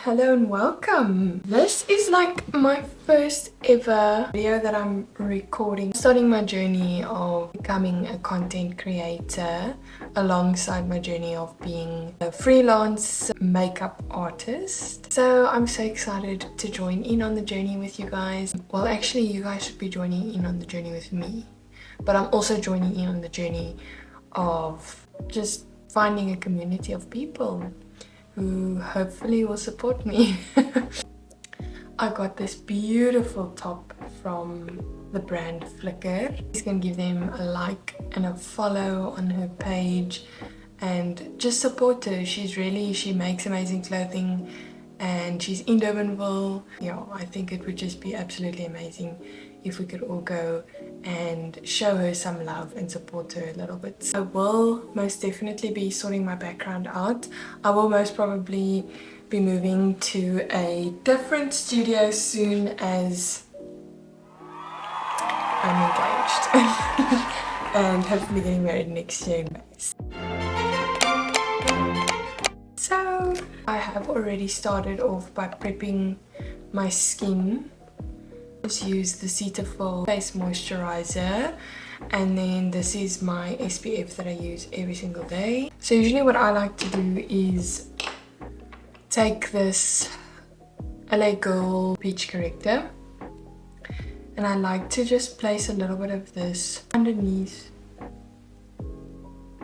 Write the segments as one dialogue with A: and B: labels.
A: Hello and welcome. This is like my first ever video that I'm recording, starting my journey of becoming a content creator alongside my journey of being a freelance makeup artist. So I'm so excited to join in on the journey with you guys. Well, actually you guys should be joining in on the journey with me, but I'm also joining in on the journey of just finding a community of people who hopefully will support me. I got this beautiful top from the brand Flickr. He's gonna give them a like and a follow on her page and just support her. She makes amazing clothing and she's in Durbanville. Yeah, I think it would just be absolutely amazing if we could all go and show her some love and support her a little bit. I will most definitely be sorting my background out. I will most probably be moving to a different studio soon as I'm engaged and hopefully getting married next year in May. So I have already started off by prepping my skin. Just use the Cetaphil face moisturizer, and then this is my SPF that I use every single day. So usually what I like to do is take this LA Girl Peach Corrector and I like to just place a little bit of this underneath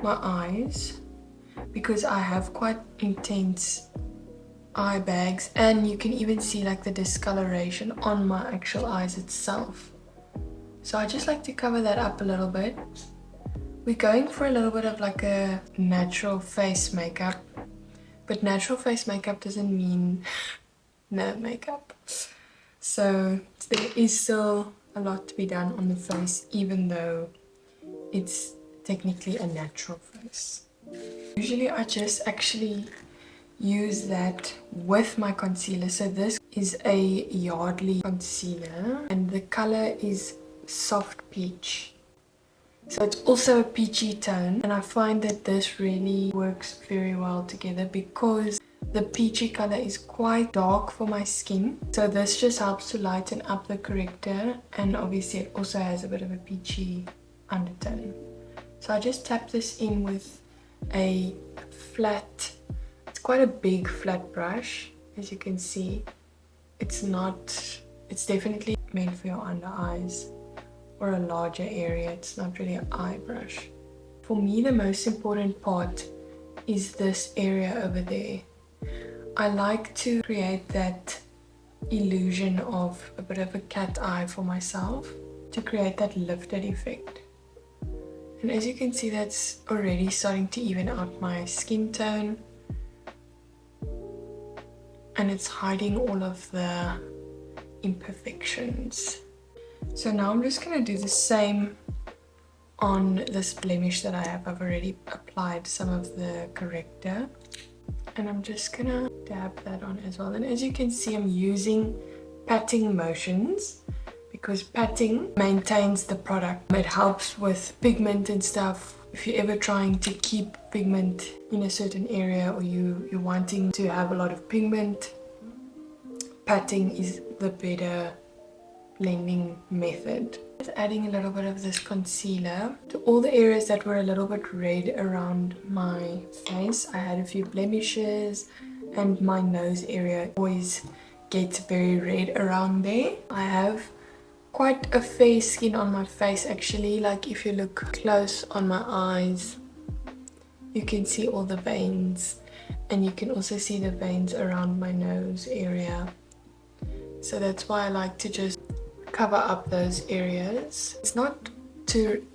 A: my eyes because I have quite intense eye bags, and you can even see like the discoloration on my actual eyes itself. So I just like to cover that up a little bit. We're going for a little bit of like a natural face makeup, but natural face makeup doesn't mean no makeup. So there is still a lot to be done on the face, even though it's technically a natural face. Usually I just actually use that with my concealer. So this is a Yardley concealer and the color is soft peach, so it's also a peachy tone, and I find that this really works very well together because the peachy color is quite dark for my skin, so this just helps to lighten up the corrector, and obviously it also has a bit of a peachy undertone. So I just tap this in with a flat, quite a big flat brush. As you can see, it's definitely meant for your under eyes or a larger area. It's not really an eye brush. For me, the most important part is this area over there. I like to create that illusion of a bit of a cat eye for myself to create that lifted effect. And as you can see, that's already starting to even out my skin tone. And it's hiding all of the imperfections. So now I'm just going to do the same on this blemish that I have. I've already applied some of the corrector. And I'm just going to dab that on as well. And as you can see, I'm using patting motions because patting maintains the product. It helps with pigment and stuff. If you're ever trying to keep pigment in a certain area, or you're wanting to have a lot of pigment, patting is the better blending method. Just adding a little bit of this concealer to all the areas that were a little bit red around my face. I had a few blemishes and my nose area always gets very red around there. I have quite a fair skin on my face actually. Like if you look close on my eyes, you can see all the veins, and you can also see the veins around my nose area. So that's why I like to just cover up those areas. It's not to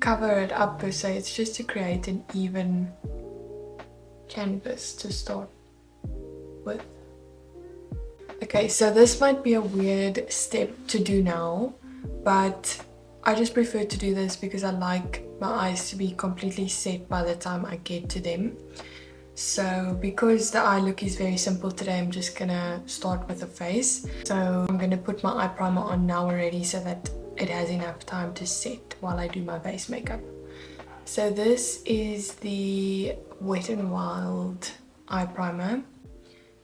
A: cover it up per se, it's just to create an even canvas to start with. Okay, so this might be a weird step to do now, but I just prefer to do this because I like my eyes to be completely set by the time I get to them. So because the eye look is very simple today, I'm just gonna start with the face. So I'm gonna put my eye primer on now already so that it has enough time to set while I do my base makeup. So this is the Wet n Wild eye primer.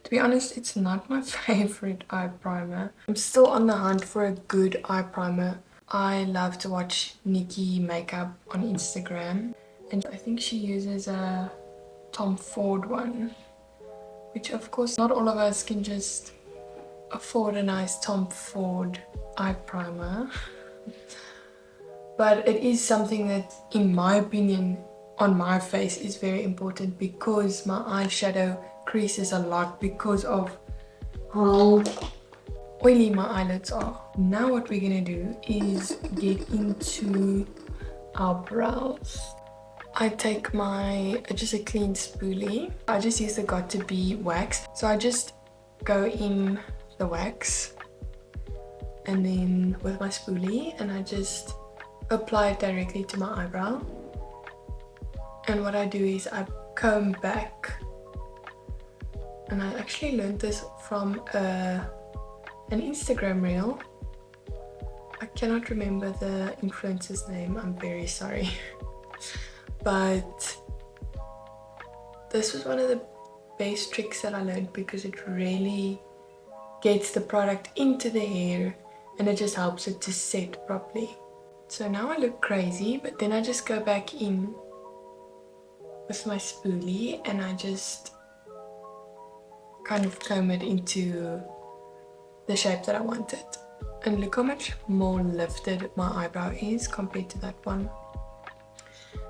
A: To be honest, it's not my favorite eye primer. I'm still on the hunt for a good eye primer. I love to watch Nikki makeup on Instagram, and I think she uses a Tom Ford one, which of course not all of us can just afford a nice Tom Ford eye primer. But it is something that, in my opinion, on my face is very important because my eyeshadow creases a lot because of how oily my eyelids are. Now what we're gonna do is get into our brows. I take just a clean spoolie. I just use the Got2b wax. So I just go in the wax and then with my spoolie, and I just apply it directly to my eyebrow. And what I do is I comb back, and I actually learned this from an Instagram reel. I cannot remember the influencer's name, I'm very sorry. But this was one of the best tricks that I learned because it really gets the product into the hair and it just helps it to set properly. So now I look crazy, but then I just go back in with my spoolie and I just kind of comb it into the shape that I wanted. And look how much more lifted my eyebrow is compared to that one.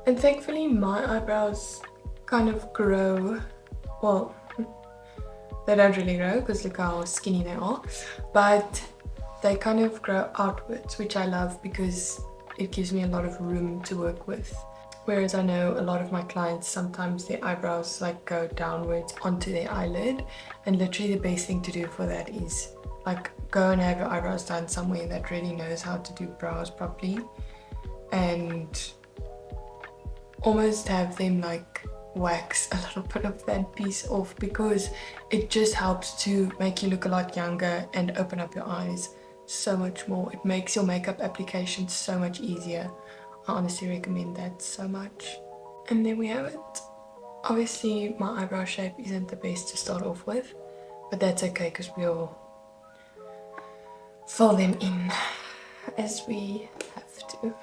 A: And thankfully my eyebrows kind of grow, well, they don't really grow because look how skinny they are, but they kind of grow outwards, which I love because it gives me a lot of room to work with. Whereas I know a lot of my clients, sometimes their eyebrows like go downwards onto their eyelid, and literally the best thing to do for that is like go and have your eyebrows done somewhere that really knows how to do brows properly, and almost have them like wax a little bit of that piece off, because it just helps to make you look a lot younger and open up your eyes so much more. It makes your makeup application so much easier. I honestly recommend that so much. And there we have it. Obviously my eyebrow shape isn't the best to start off with, but that's okay because we'll fill them in as we have to.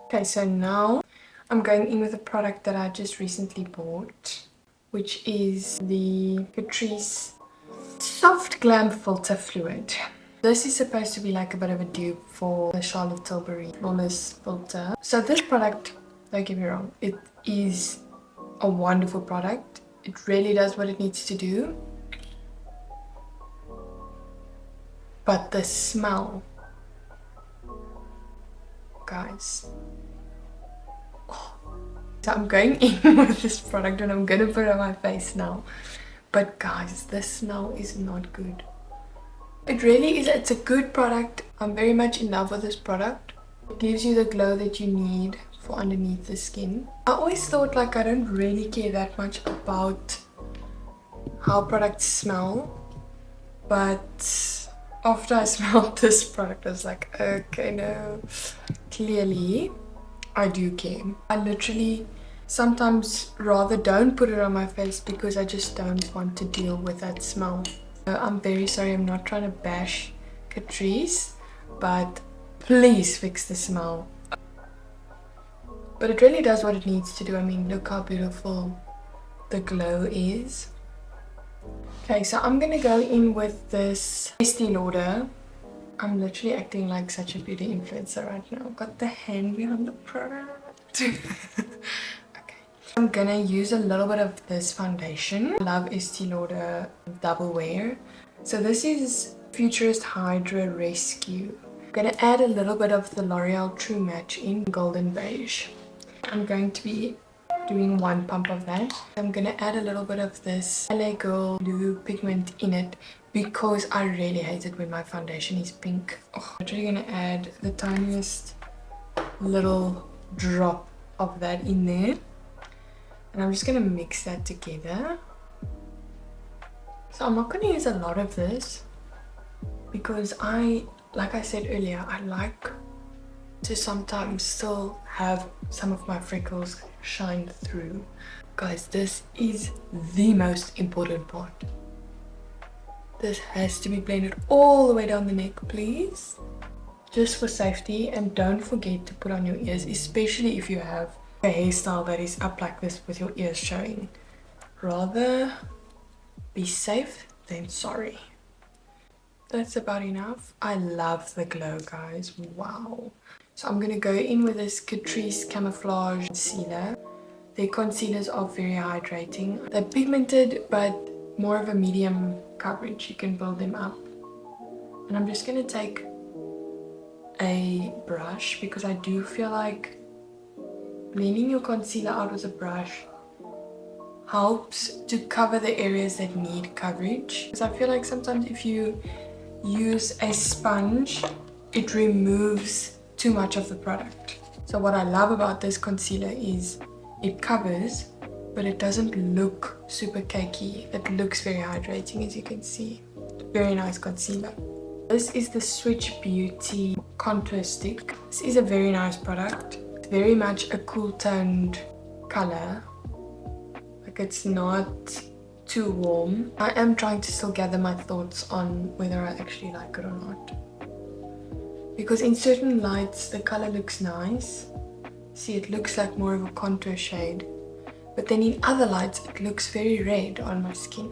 A: Okay, so now I'm going in with a product that I just recently bought, which is the Catrice Soft Glam Filter Fluid. This is supposed to be like a bit of a dupe for the Charlotte Tilbury Flawless Filter. So this product, don't get me wrong, it is a wonderful product. It really does what it needs to do. But the smell, guys. So I'm going in with this product and I'm gonna put it on my face now. But guys, the smell is not good. It really is, it's a good product. I'm very much in love with this product. It gives you the glow that you need for underneath the skin. I always thought like I don't really care that much about how products smell, but after I smelled this product I was like, okay, no, clearly I do care. I literally sometimes rather don't put it on my face because I just don't want to deal with that smell. I'm very sorry, I'm not trying to bash Catrice, but please fix the smell. But it really does what it needs to do. I mean, look how beautiful the glow is. Okay, so I'm gonna go in with this Estee Lauder. I'm literally acting like such a beauty influencer right now. I've got the hand behind the product. I'm gonna use a little bit of this foundation. I love Estee Lauder Double Wear. So this is Futurist Hydra Rescue. I'm gonna add a little bit of the L'Oreal True Match in Golden Beige. I'm going to be doing one pump of that. I'm gonna add a little bit of this LA Girl Blue pigment in it because I really hate it when my foundation is pink. Oh, I'm actually gonna add the tiniest little drop of that in there. And I'm just going to mix that together. So I'm not going to use a lot of this because like I said earlier, I like to sometimes still have some of my freckles shine through. Guys, this is the most important part. This has to be blended all the way down the neck, please. Just for safety, and don't forget to put on your ears, especially if you have a hairstyle that is up like this with your ears showing. Rather be safe than sorry. That's about enough. I love the glow, guys. Wow. So I'm going to go in with this Catrice Camouflage Concealer. Their concealers are very hydrating. They're pigmented, but more of a medium coverage. You can build them up. And I'm just going to take a brush, because I do feel like blending your concealer out with a brush helps to cover the areas that need coverage. Because I feel like sometimes if you use a sponge, it removes too much of the product. So what I love about this concealer is it covers, but it doesn't look super cakey. It looks very hydrating, as you can see. Very nice concealer. This is the SwiitchBeauty contour stick. This is a very nice product. It's very much a cool toned color. Like, it's not too warm. I am trying to still gather my thoughts on whether I actually like it or not. Because in certain lights the color looks nice. See, it looks like more of a contour shade. But then in other lights it looks very red on my skin.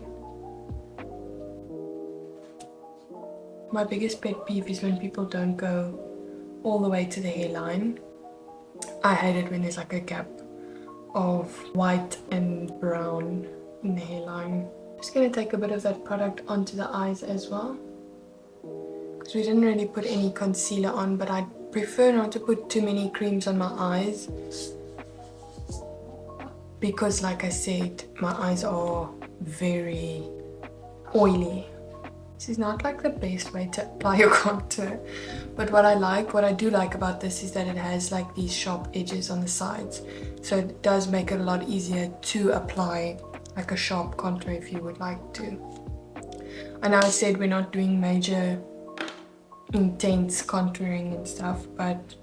A: My biggest pet peeve is when people don't go all the way to the hairline. I hate it when there's like a gap of white and brown in the hairline. Just going to take a bit of that product onto the eyes as well. Because we didn't really put any concealer on, but I prefer not to put too many creams on my eyes. Because like I said, my eyes are very oily. This is not like the best way to apply your contour, but what I do like about this is that it has like these sharp edges on the sides, so it does make it a lot easier to apply like a sharp contour if you would like to. I know I said we're not doing major intense contouring and stuff, but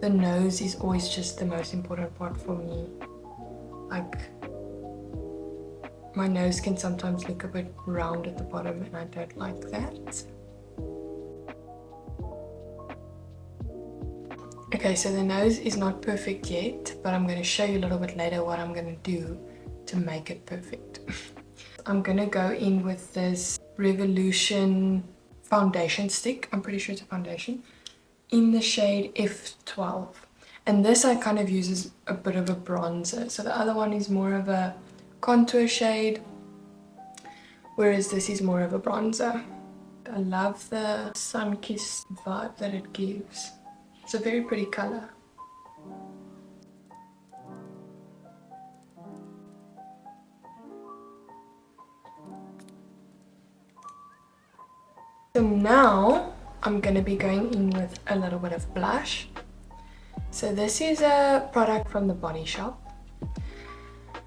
A: the nose is always just the most important part for me. Like, my nose can sometimes look a bit round at the bottom and I don't like that. Okay, so the nose is not perfect yet, but I'm going to show you a little bit later what I'm going to do to make it perfect. I'm going to go in with this Revolution foundation stick. I'm pretty sure it's a foundation. In the shade F12. And this I kind of use as a bit of a bronzer. So the other one is more of a contour shade, whereas this is more of a bronzer. I love the sun-kissed vibe that it gives. It's a very pretty color. So now I'm going to be going in with a little bit of blush. So this is a product from the Body Shop.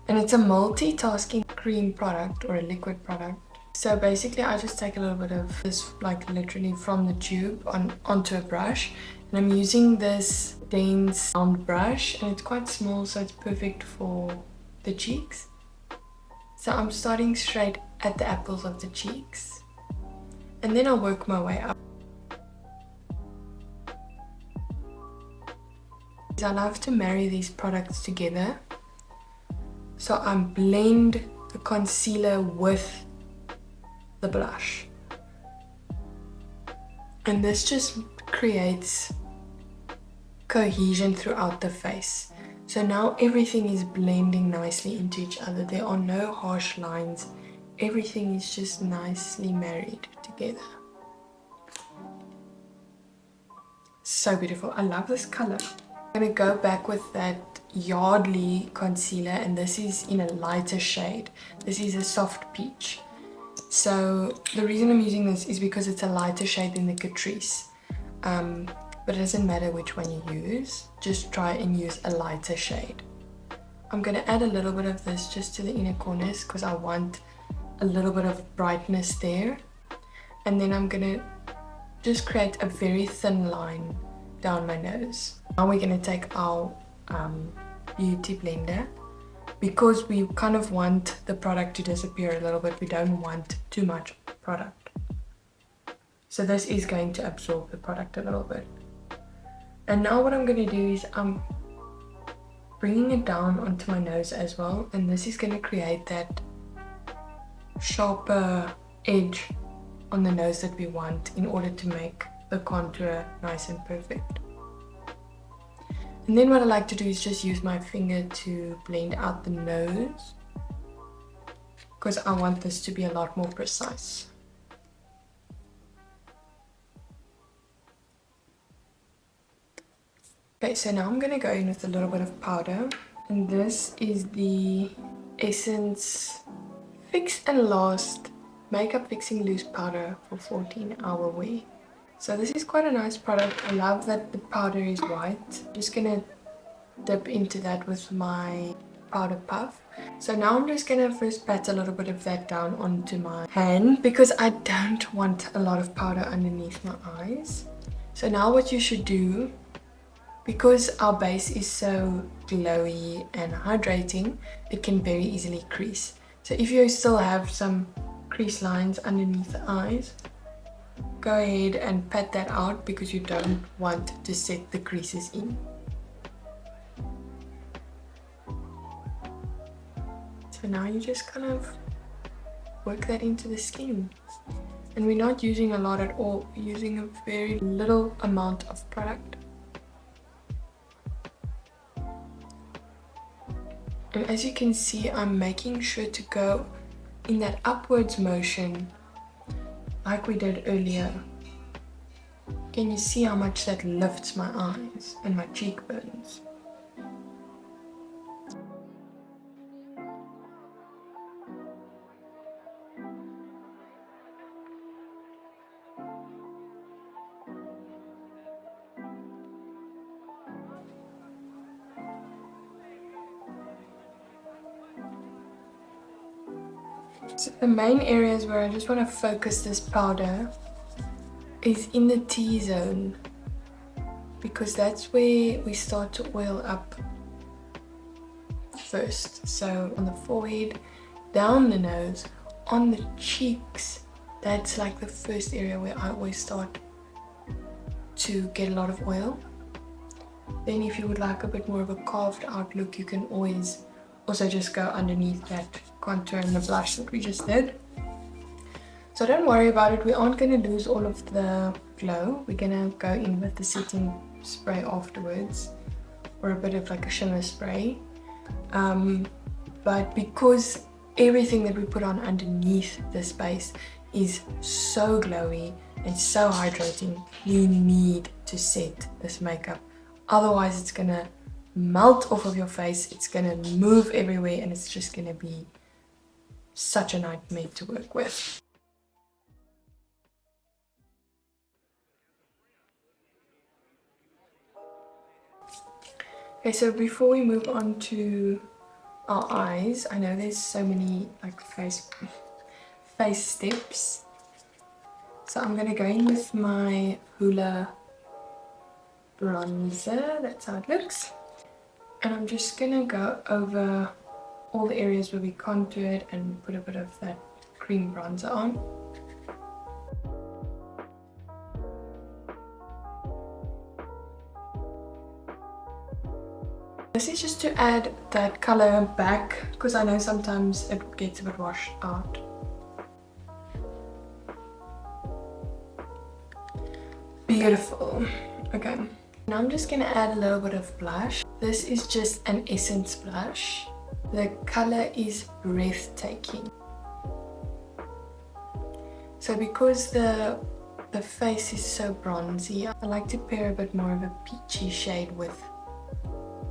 A: And it's a multitasking cream product or a liquid product. So basically I just take a little bit of this, like literally from the tube onto a brush. And I'm using this dense round brush, and it's quite small, so it's perfect for the cheeks. So I'm starting straight at the apples of the cheeks. And then I'll work my way up. I love to marry these products together. So I blend the concealer with the blush. And this just creates cohesion throughout the face. So now everything is blending nicely into each other. There are no harsh lines. Everything is just nicely married together. So beautiful. I love this color. I'm going to go back with that Yardley concealer, and this is in a lighter shade. This is a soft peach. So the reason I'm using this is because it's a lighter shade than the Catrice. But it doesn't matter which one you use. Just try and use a lighter shade. I'm going to add a little bit of this just to the inner corners because I want a little bit of brightness there. And then I'm going to just create a very thin line down my nose. Now we're going to take our beauty blender, because we kind of want the product to disappear a little bit. We don't want too much product. So this is going to absorb the product a little bit. And now what I'm going to do is I'm bringing it down onto my nose as well, and this is going to create that sharper edge on the nose that we want in order to make the contour nice and perfect. And then what I like to do is just use my finger to blend out the nose, because I want this to be a lot more precise. Okay, so now I'm going to go in with a little bit of powder, and this is the Essence Fix and Last Makeup Fixing Loose Powder for 14-hour wear. So this is quite a nice product. I love that the powder is white. I'm just going to dip into that with my powder puff. So now I'm just going to first pat a little bit of that down onto my hand, because I don't want a lot of powder underneath my eyes. So now what you should do, because our base is so glowy and hydrating, it can very easily crease. So if you still have some crease lines underneath the eyes, go ahead and pat that out, because you don't want to set the creases in. So now you just kind of work that into the skin. And we're not using a lot at all, we're using a very little amount of product. And as you can see, I'm making sure to go in that upwards motion like we did earlier. Can you see how much that lifts my eyes and my cheekbones? So the main areas where I just want to focus this powder is in the T-zone, because that's where we start to oil up first. So on the forehead, down the nose, on the cheeks, that's like the first area where I always start to get a lot of oil. Then if you would like a bit more of a carved out look, you can always also just go underneath that contour and the blush that we just did. So don't worry about it, we aren't going to lose all of the glow. We're going to go in with the setting spray afterwards, or a bit of like a shimmer spray. But because everything that we put on underneath this base is so glowy and so hydrating, you need to set this makeup. Otherwise it's going to melt off of your face, it's going to move everywhere, and it's just going to be such a nightmare to work with. Okay, so before we move on to our eyes, I know there's so many like face steps. So I'm going to go in with my Hoola bronzer, that's how it looks. And I'm just going to go over all the areas where we contoured and put a bit of that cream bronzer on. This is just to add that color back, because I know sometimes it gets a bit washed out. Beautiful. Okay, now I'm just going to add a little bit of blush. This is just an Essence blush. The color is breathtaking. So because the face is so bronzy, I like to pair a bit more of a peachy shade with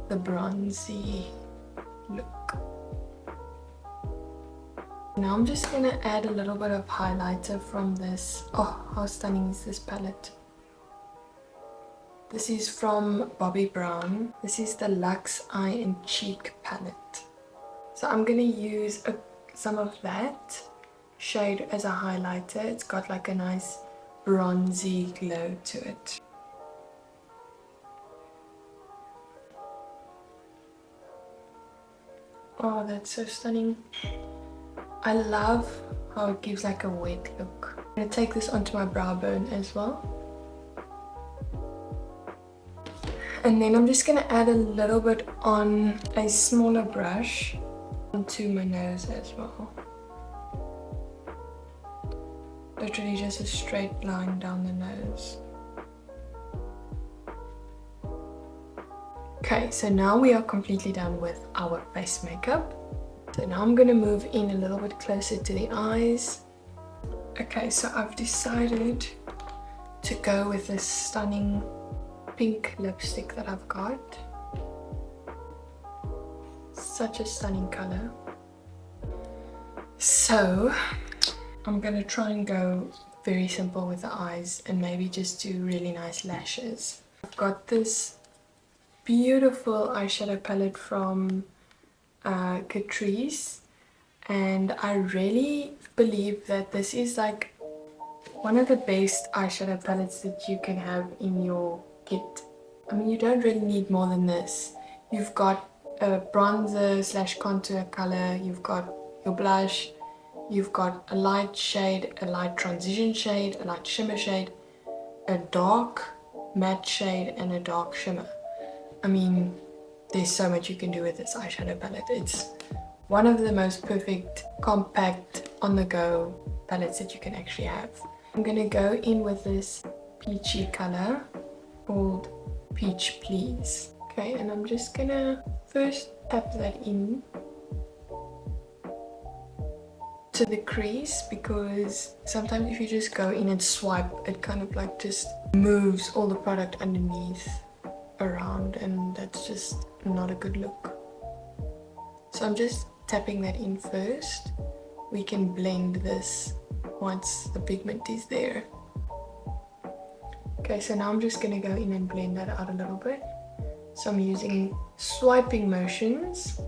A: the bronzy look. Now I'm just going to add a little bit of highlighter from this. Oh, how stunning is this palette. This is from Bobbi Brown. This is the Luxe Eye and Cheek palette. So I'm going to use some of that shade as a highlighter. It's got like a nice bronzy glow to it. Oh, that's so stunning. I love how it gives like a wet look. I'm going to take this onto my brow bone as well. And then I'm just going to add a little bit on a smaller brush onto my nose as well. Literally just a straight line down the nose. Okay, so now we are completely done with our face makeup. So now I'm going to move in a little bit closer to the eyes. Okay, so I've decided to go with this stunning pink lipstick that I've got. Such a stunning color. So I'm going to try and go very simple with the eyes and maybe just do really nice lashes. I've got this beautiful eyeshadow palette from Catrice, and I really believe that this is like one of the best eyeshadow palettes that you can have in your kit. I mean, you don't really need more than this. You've got a bronzer slash contour color, you've got your blush, you've got a light shade, a light transition shade, a light shimmer shade, a dark matte shade, and a dark shimmer. I mean, there's so much you can do with this eyeshadow palette. It's one of the most perfect, compact, on-the-go palettes that you can actually have. I'm gonna go in with this peachy color called Peach Please. Okay, and I'm just gonna first tap that in to the crease, because sometimes if you just go in and swipe, it kind of like just moves all the product underneath around, and that's just not a good look. So I'm just tapping that in first. We can blend this once the pigment is there. Okay, so now I'm just going to go in and blend that out a little bit. So I'm using swiping motions.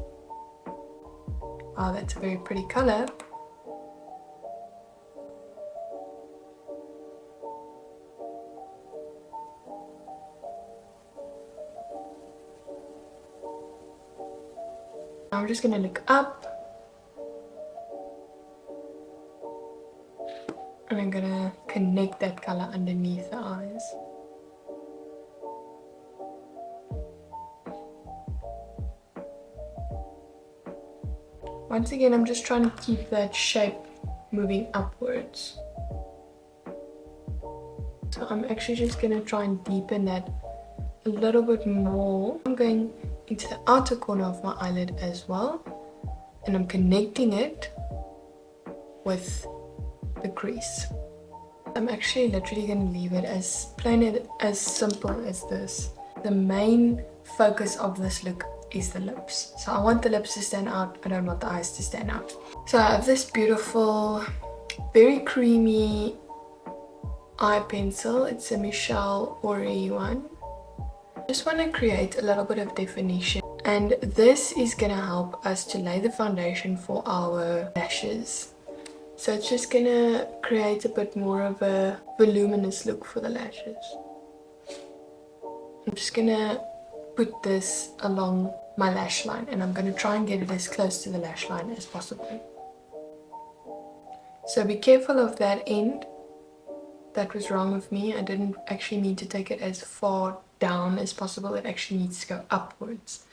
A: Wow, that's a very pretty color. Now I'm just going to look up, and I'm going to connect that color underneath the eyes. Once again, I'm just trying to keep that shape moving upwards. So I'm actually just going to try and deepen that a little bit more. I'm going into the outer corner of my eyelid as well, and I'm connecting it with the crease. I'm actually literally going to leave it as plain, as simple as this. The main focus of this look is the lips. So I want the lips to stand out, I don't want the eyes to stand out. So I have this beautiful, very creamy eye pencil. It's a Michelle Ori one. Just want to create a little bit of definition, and this is going to help us to lay the foundation for our lashes. So it's just going to create a bit more of a voluminous look for the lashes. I'm just going to put this along my lash line, and I'm going to try and get it as close to the lash line as possible. So be careful of that end. That was wrong of me. I didn't actually mean to take it as far down as possible. It actually needs to go upwards.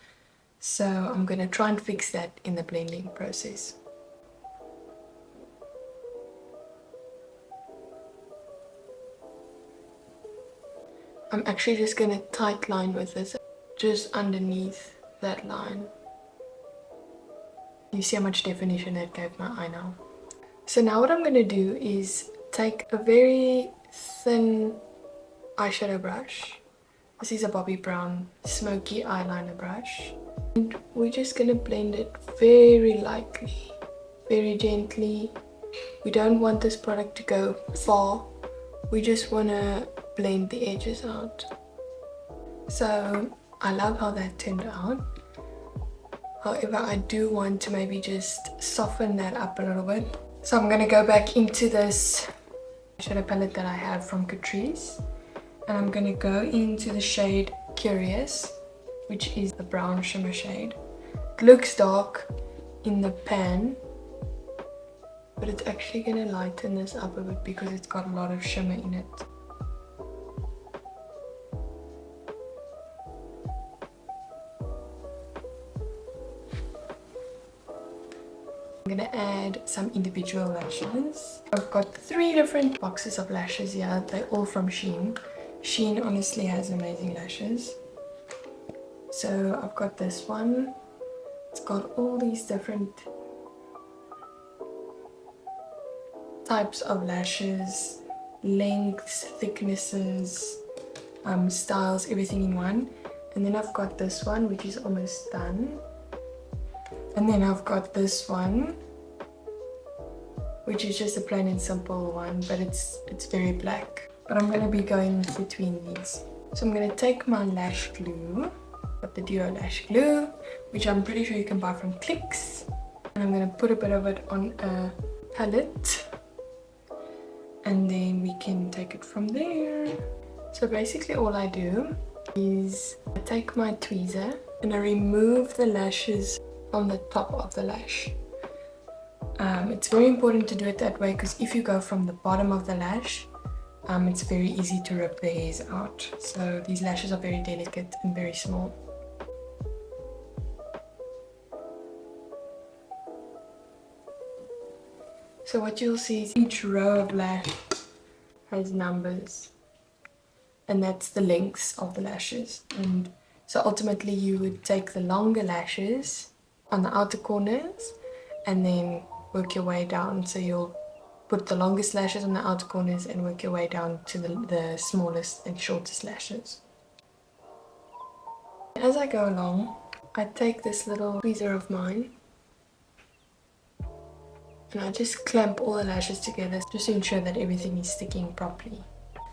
A: So I'm going to try and fix that in the blending process. I'm actually just going to tight line with this just underneath that line. You see how much definition that gave my eye now. So now what I'm going to do is take a very thin eyeshadow brush. This is a Bobbi brown smoky eyeliner brush, and we're just going to blend it very lightly, very gently. We don't want this product to go far, we just want to blend the edges out. So I love how that turned out. However, I do want to maybe just soften that up a little bit. So I'm going to go back into this shadow palette that I have from Catrice, and I'm going to go into the shade Curious, which is the brown shimmer shade. It looks dark in the pan, but it's actually going to lighten this up a bit because it's got a lot of shimmer in it. I'm going to add some individual lashes. I've got 3 different boxes of lashes here. They're all from Shein. Shein honestly has amazing lashes. So I've got this one. It's got all these different types of lashes, lengths, thicknesses, styles, everything in one. And then I've got this one, which is almost done. And then I've got this one, which is just a plain and simple one, but it's very black. But I'm going to be going between these. So I'm going to take my lash glue, got the Duo Lash Glue, which I'm pretty sure you can buy from Clicks. And I'm going to put a bit of it on a palette. And then we can take it from there. So basically all I do is I take my tweezer and I remove the lashes on the top of the lash. It's very important to do it that way because if you go from the bottom of the lash, it's very easy to rip the hairs out. So these lashes are very delicate and very small. So what you'll see is each row of lash has numbers, and that's the lengths of the lashes. And so ultimately you would take the longer lashes on the outer corners and then work your way down. So you'll put the longest lashes on the outer corners and work your way down to the smallest and shortest lashes. As I go along, I take this little tweezer of mine and I just clamp all the lashes together just to ensure that everything is sticking properly.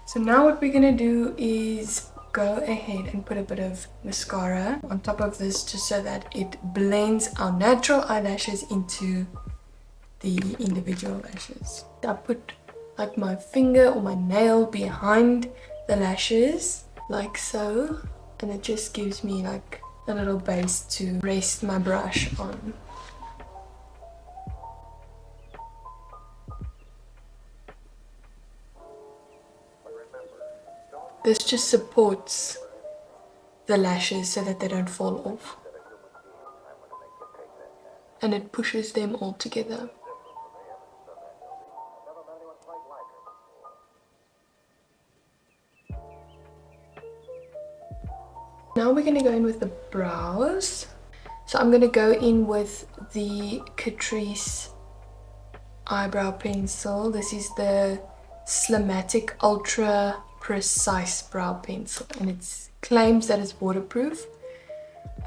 A: So now what we're going to do is go ahead and put a bit of mascara on top of this just so that it blends our natural eyelashes into the individual lashes. I put like my finger or my nail behind the lashes like so, and it just gives me like a little base to rest my brush on. This just supports the lashes so that they don't fall off, and it pushes them all together. Now we're going to go in with the brows. So I'm going to go in with the Catrice eyebrow pencil. This is the Slimatic Ultra Precise Brow Pencil, and it claims that it's waterproof.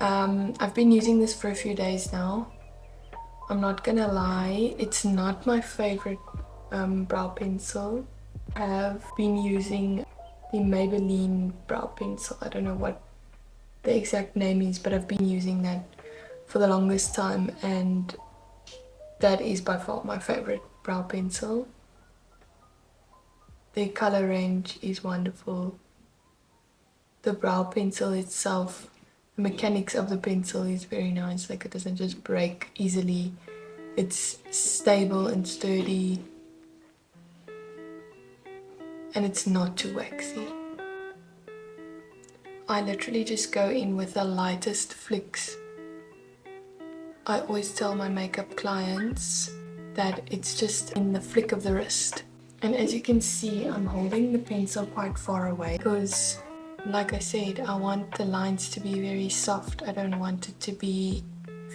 A: I've been using this for a few days now. I'm not gonna lie, it's not my favorite brow pencil. I have been using the Maybelline brow pencil. I don't know what the exact name is, but I've been using that for the longest time, and that is by far my favorite brow pencil. The color range is wonderful. The brow pencil itself, the mechanics of the pencil is very nice. Like, it doesn't just break easily. It's stable and sturdy, and it's not too waxy. I literally just go in with the lightest flicks. I always tell my makeup clients that it's just in the flick of the wrist. And as you can see, I'm holding the pencil quite far away because, like I said, I want the lines to be very soft. I don't want it to be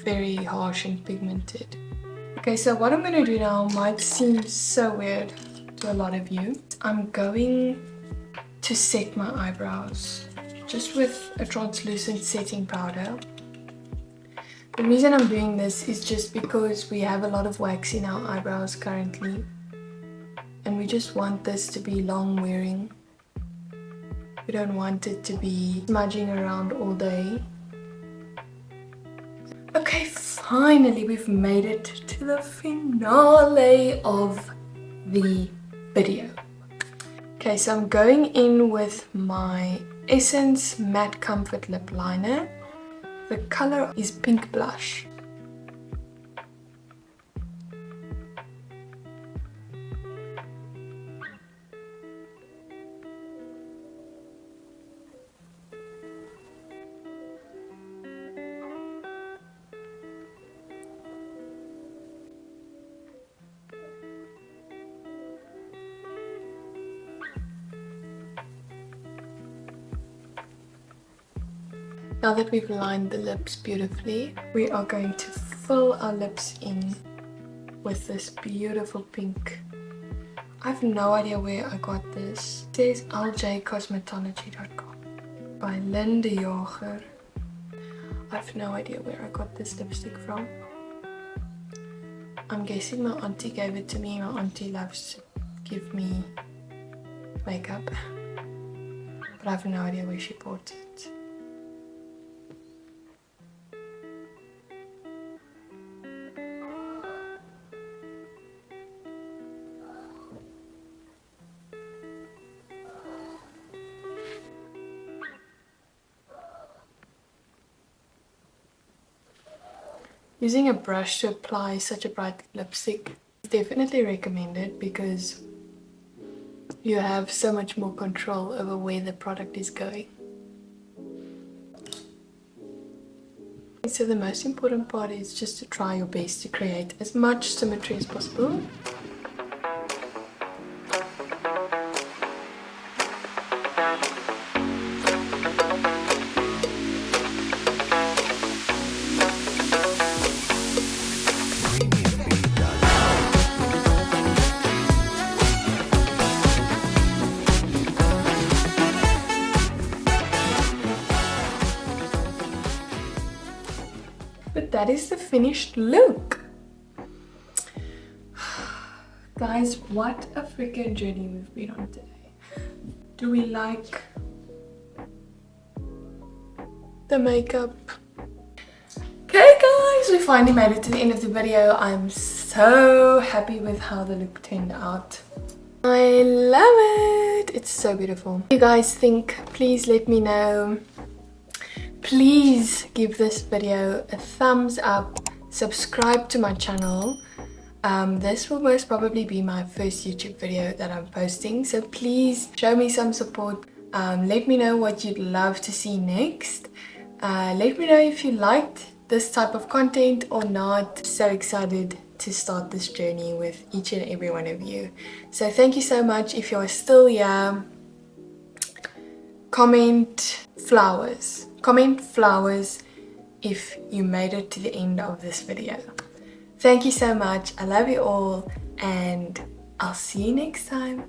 A: very harsh and pigmented. Okay, so what I'm going to do now might seem so weird to a lot of you. I'm going to set my eyebrows just with a translucent setting powder. The reason I'm doing this is just because we have a lot of wax in our eyebrows currently, and we just want this to be long wearing. We don't want it to be smudging around all day. Okay, finally we've made it to the finale of the video. Okay, so I'm going in with my Essence Matte Comfort Lip Liner. The color is Pink Blush. Now that we've lined the lips beautifully, we are going to fill our lips in with this beautiful pink. I have no idea where I got this. It says ljcosmetology.com by Linda Jager. I have no idea where I got this lipstick from. I'm guessing my auntie gave it to me. My auntie loves to give me makeup, but I have no idea where she bought it. Using a brush to apply such a bright lipstick is definitely recommended because you have so much more control over where the product is going. So the most important part is just to try your best to create as much symmetry as possible. But that is the finished look. Guys, what a freaking journey we've been on today. Do we like the makeup? Okay guys, we finally made it to the end of the video. I'm so happy with how the look turned out. I love it. It's so beautiful. What do you guys think? Please let me know. Please give this video a thumbs up, subscribe to my channel. This will most probably be my first YouTube video that I'm posting, so please show me some support. Let me know what you'd love to see next. Let me know if you liked this type of content or not. So excited to start this journey with each and every one of you. So thank you so much. If you're still here, comment flowers. Comment flowers if you made it to the end of this video. Thank you so much. I love you all and I'll see you next time.